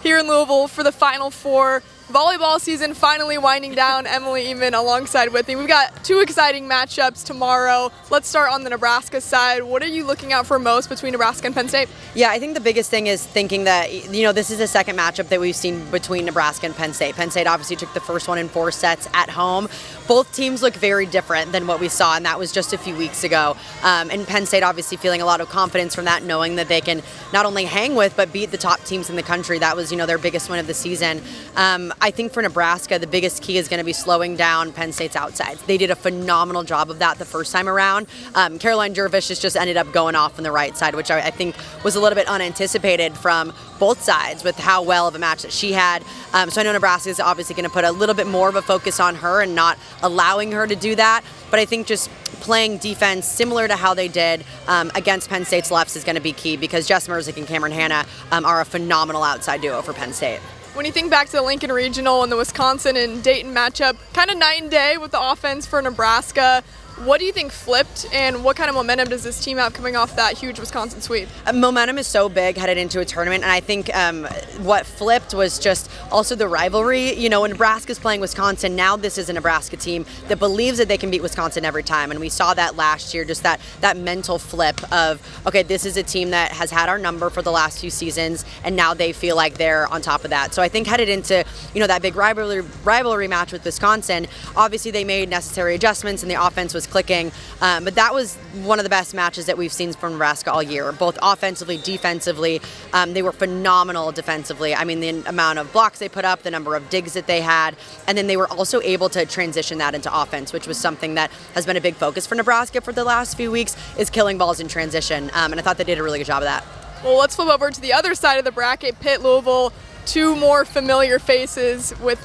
here in Louisville for the Final Four. Volleyball season finally winding down. Emily Ehman alongside with me. We've got two exciting matchups tomorrow. Let's start on the Nebraska side. What are you looking out for most between Nebraska and Penn State? Yeah, I think the biggest thing is thinking that, this is the second matchup that we've seen between Nebraska and Penn State. Penn State obviously took the first one in 4 sets at home. Both teams look very different than what we saw, and that was just a few weeks ago. And Penn State obviously feeling a lot of confidence from that, knowing that they can not only hang with, but beat the top teams in the country. That was, their biggest win of the season. I think for Nebraska, the biggest key is going to be slowing down Penn State's outsides. They did a phenomenal job of that the first time around. Caroline Jervis just ended up going off on the right side, which I think was a little bit unanticipated from both sides with how well of a match that she had. So I know Nebraska is obviously going to put a little bit more of a focus on her and not allowing her to do that. But I think just playing defense similar to how they did against Penn State's lefts is going to be key, because Jess Merzick and Cameron Hanna are a phenomenal outside duo for Penn State. When you think back to the Lincoln Regional and the Wisconsin and Dayton matchup, kind of night and day with the offense for Nebraska. What do you think flipped, and what kind of momentum does this team have coming off that huge Wisconsin sweep? Momentum is so big headed into a tournament, and I think what flipped was just also the rivalry. When Nebraska's playing Wisconsin, now this is a Nebraska team that believes that they can beat Wisconsin every time, and we saw that last year, just that mental flip of, okay, this is a team that has had our number for the last few seasons, and now they feel like they're on top of that. So I think headed into, that big rivalry match with Wisconsin, obviously they made necessary adjustments, and the offense was clicking, but that was one of the best matches that we've seen from Nebraska all year, both offensively, defensively. They were phenomenal defensively. I mean, the amount of blocks they put up, the number of digs that they had, and then they were also able to transition that into offense, which was something that has been a big focus for Nebraska for the last few weeks, is killing balls in transition, and I thought they did a really good job of that. Well, let's flip over to the other side of the bracket. Pitt, Louisville, two more familiar faces with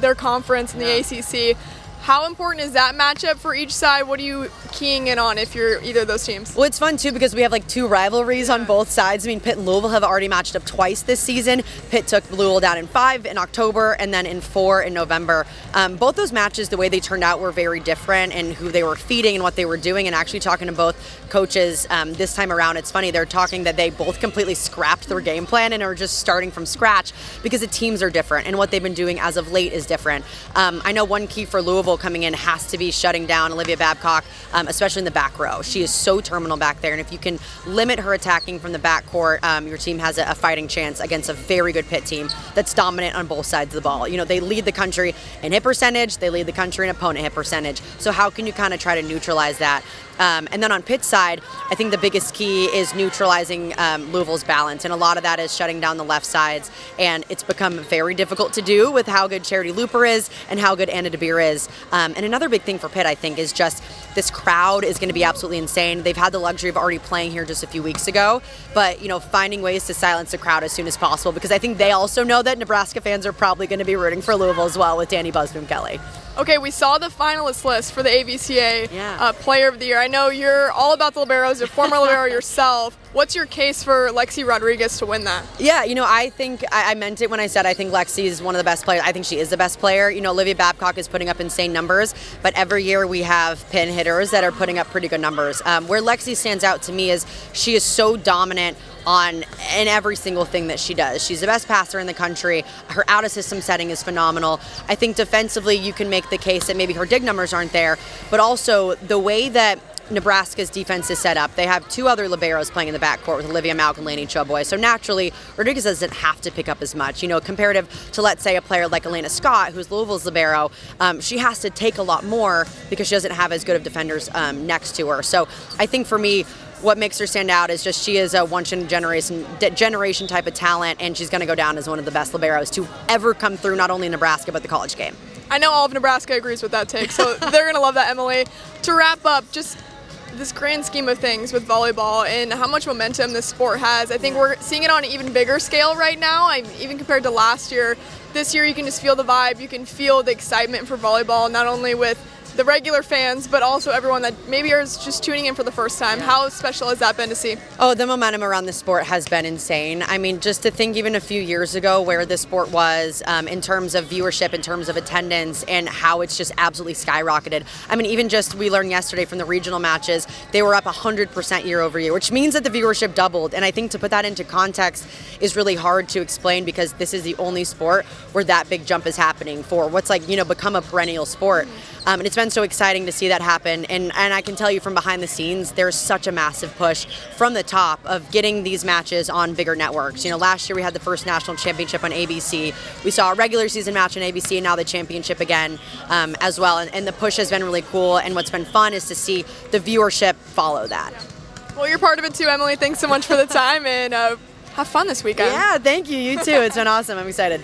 their conference in the ACC. How important is that matchup for each side? What are you keying in on if you're either of those teams? Well, it's fun too, because we have two rivalries on both sides. I mean, Pitt and Louisville have already matched up twice this season. Pitt took Louisville down in 5 in October and then in 4 in November. Both those matches, the way they turned out, were very different, and who they were feeding and what they were doing. And actually talking to both coaches this time around, it's funny, they're talking that they both completely scrapped their game plan and are just starting from scratch because the teams are different and what they've been doing as of late is different. I know one key for Louisville coming in has to be shutting down Olivia Babcock, especially in the back row. She is so terminal back there, and if you can limit her attacking from the backcourt, your team has a fighting chance against a very good Pitt team that's dominant on both sides of the ball. They lead the country in hit percentage, they lead the country in opponent hit percentage. So how can you kind of try to neutralize that? And then on Pitt's side, I think the biggest key is neutralizing Louisville's balance, and a lot of that is shutting down the left sides, and it's become very difficult to do with how good Charity Looper is and how good Anna DeBeer is. And another big thing for Pitt, I think, is just this crowd is going to be absolutely insane. They've had the luxury of already playing here just a few weeks ago, but finding ways to silence the crowd as soon as possible, because I think they also know that Nebraska fans are probably going to be rooting for Louisville as well with Danny Busboom Kelly. Okay, we saw the finalist list for the AVCA Player of the Year. I know you're all about the liberos. You're a former libero yourself. What's your case for Lexi Rodriguez to win that? Yeah, I think I meant it when I said I think Lexi is one of the best players. I think she is the best player. Olivia Babcock is putting up insane numbers, but every year we have pin hitters that are putting up pretty good numbers. Where Lexi stands out to me is she is so dominant in every single thing that she does. She's the best passer in the country. Her out-of-system setting is phenomenal. I think defensively you can make the case that maybe her dig numbers aren't there, but also the way that Nebraska's defense is set up. They have 2 other liberos playing in the backcourt with Olivia Malk and Laney Choboy. So naturally, Rodriguez doesn't have to pick up as much. Comparative to, let's say, a player like Elena Scott, who's Louisville's libero, she has to take a lot more because she doesn't have as good of defenders next to her. So I think for me, what makes her stand out is just she is a once-in-a-generation type of talent, and she's going to go down as one of the best liberos to ever come through not only Nebraska but the college game. I know all of Nebraska agrees with that take, so they're going to love that, Emily. To wrap up, just this grand scheme of things with volleyball and how much momentum this sport has, I think we're seeing it on an even bigger scale right now, even compared to last year. This year you can just feel the vibe, you can feel the excitement for volleyball, not only with the regular fans, but also everyone that maybe is just tuning in for the first time. How special has that been to see? Oh, the momentum around the sport has been insane. I mean, just to think even a few years ago where the sport was in terms of viewership, in terms of attendance, and how it's just absolutely skyrocketed. I mean, even just we learned yesterday from the regional matches, they were up 100% year over year, which means that the viewership doubled. And I think to put that into context is really hard to explain because this is the only sport where that big jump is happening for what's like, become a perennial sport. And it's been so exciting to see that happen. And I can tell you from behind the scenes, there's such a massive push from the top of getting these matches on bigger networks. Last year we had the first national championship on ABC. We saw a regular season match on ABC and now the championship again as well. And the push has been really cool. And what's been fun is to see the viewership follow that. Well, you're part of it too, Emily. Thanks so much for the time and have fun this weekend. Yeah, thank you. You too. It's been awesome. I'm excited.